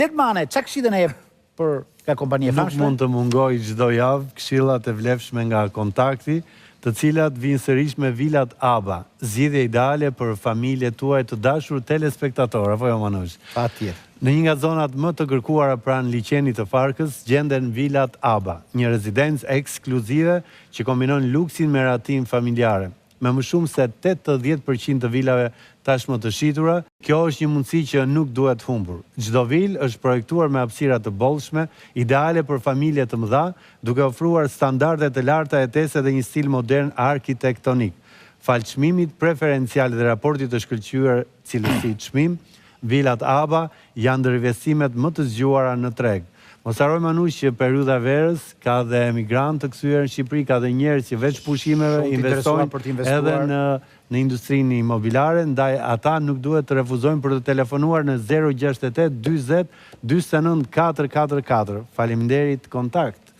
Letmane, çka këshillën e jep për ka kompani e famshme? Nuk mund të mungoj çdo javë këshillat e vlefshme nga Kontakti, të cilat vinë sërish me vilat ABA, zgjidhje ideale për familjet tuaj të dashur telespektator, apo jo Manush? Patjetër. Në një nga zonat më të kërkuara pranë liçenit të Farkës, gjenden vilat ABA, një rezidencë ekskluzive që kombinon luksin me ratin familjare. Me më shumë se 80% të vilave tashmë të shitura, kjo është një mundësi që nuk duhet humbur. Çdo vilë është projektuar me hapësira të bollshme, ideale për familje të mëdha, duke ofruar standarde të larta hetese dhe një stil modern arkitektonik. Fal çmimit preferencial dhe raportit të shkëlqyer cilësi çmim, vilat ABA janë ndër investimet më të zgjuara në treg. Mos harroj Manush që periudha verës ka dhe emigrantë të kthyer në Shqipëri, ka dhe njerëz që veç pushimeve investojnë edhe në industrinë imobiliare, ndaj ata nuk duhet të refuzojnë për të telefonuar në 068 20 49 444. Faleminderit Kontakt.